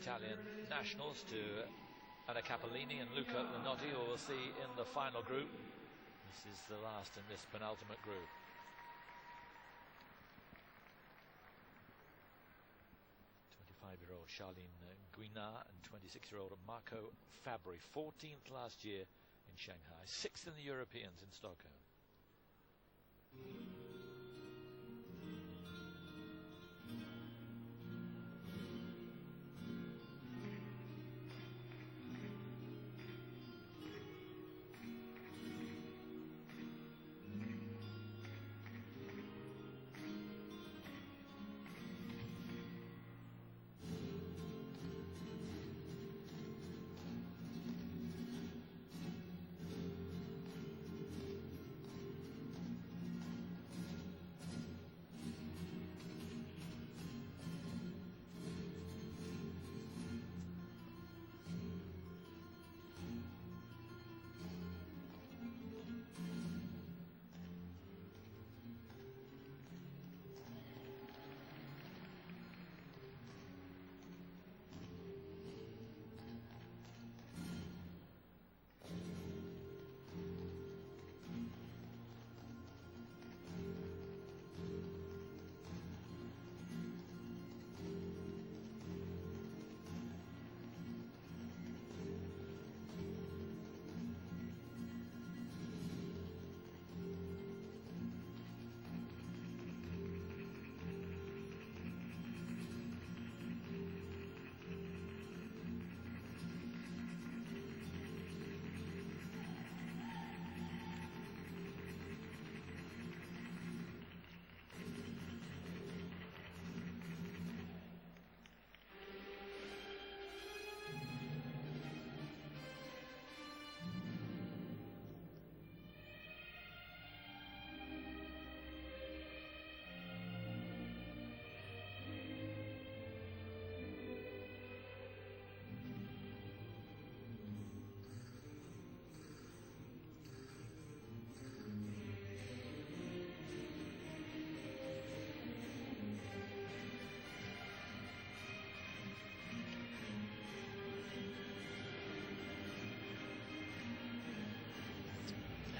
Italian nationals, to Anna Cappellini and Luca Lenotti, who we'll see in the final group. This is the last in this penultimate group. Charlene Guignard and 26-year-old Marco Fabbri, 14th last year in Shanghai, 6th in the Europeans in Stockholm.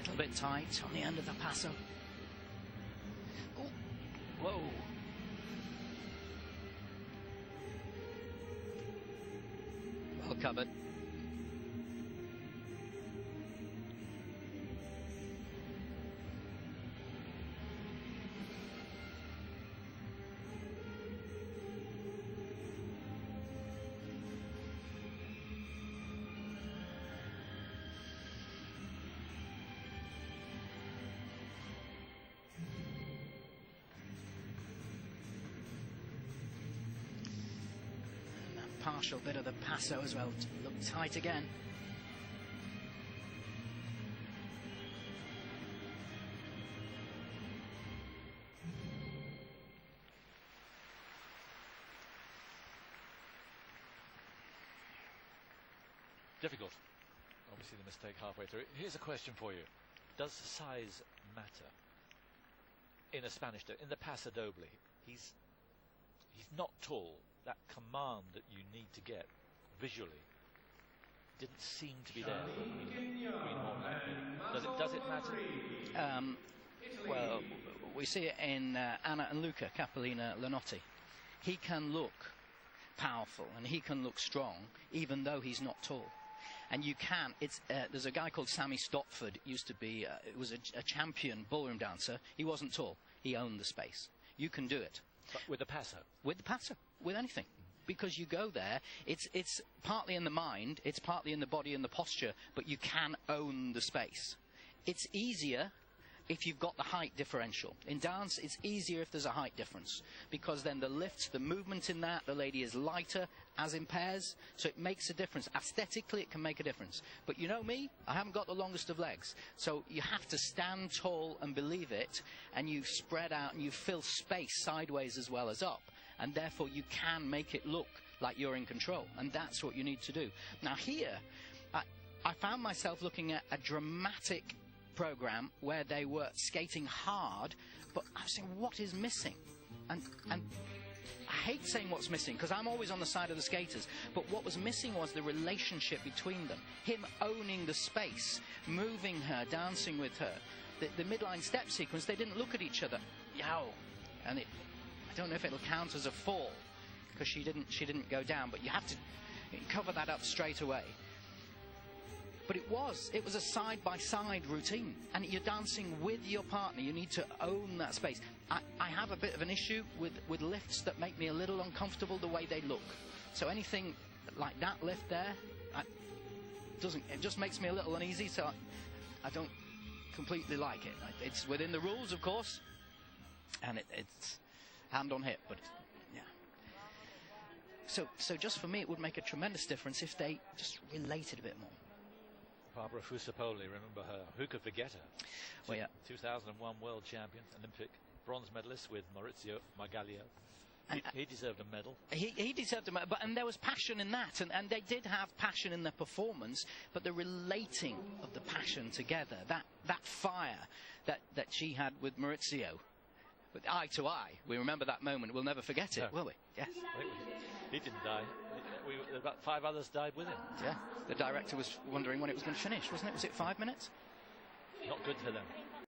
A bit tight on the end of the passo. Oh, whoa. Well covered. Partial bit of the passo as well. Look tight again. Difficult. Obviously the mistake halfway through. Here's a question for you. Does size matter in a Spanish in the Paso Doble? He's not tall. That command that you need to get visually didn't seem to be there. Does it matter? Well, we see it in Anna and Luca Cappellini-Lenotti. He can look powerful and he can look strong even though he's not tall. And you can, there's a guy called Sammy Stopford, used to be, it was a champion ballroom dancer. He wasn't tall. He owned the space. You can do it. But with the passo? With the passo, with anything. Because you go there, it's partly in the mind, it's partly in the body and the posture, but you can own the space. It's easier if you've got the height differential. In dance, it's easier if there's a height difference, because then the lift, the movement in that, the lady is lighter, as in pairs, so it makes a difference. Aesthetically, it can make a difference. But you know me, I haven't got the longest of legs, so you have to stand tall and believe it, and you spread out and you fill space sideways as well as up, and therefore you can make it look like you're in control, and that's what you need to do. Now here, I found myself looking at a dramatic program where they were skating hard, but I was saying, what is missing? And hate saying what's missing, because I'm always on the side of the skaters, but what was missing was the relationship between them. Him owning the space, moving her, dancing with her. The midline step sequence, they didn't look at each other. Yow! And I don't know if it'll count as a fall, because she didn't go down, but you have to cover that up straight away. But it was a side-by-side routine, and you're dancing with your partner. You need to own that space. I have a bit of an issue with lifts that make me a little uncomfortable the way they look. So anything like that lift there, it just makes me a little uneasy, so I don't completely like it. It's within the rules, of course, and it's hand on hip, but yeah. So just for me, it would make a tremendous difference if they just related a bit more. Barbara Fusapoli, remember her? Who could forget her? Well, yeah. 2001 world champion, Olympic bronze medalist with Maurizio Margaglio. He deserved a medal. He deserved a medal, and there was passion in that, and they did have passion in their performance, but the relating of the passion together, that fire that she had with Maurizio, with eye to eye. We remember that moment. We'll never forget it, will we? Yes. He didn't die. About 5 others died with him. Yeah. The director was wondering when it was going to finish, wasn't it? Was it 5 minutes? Not good for them.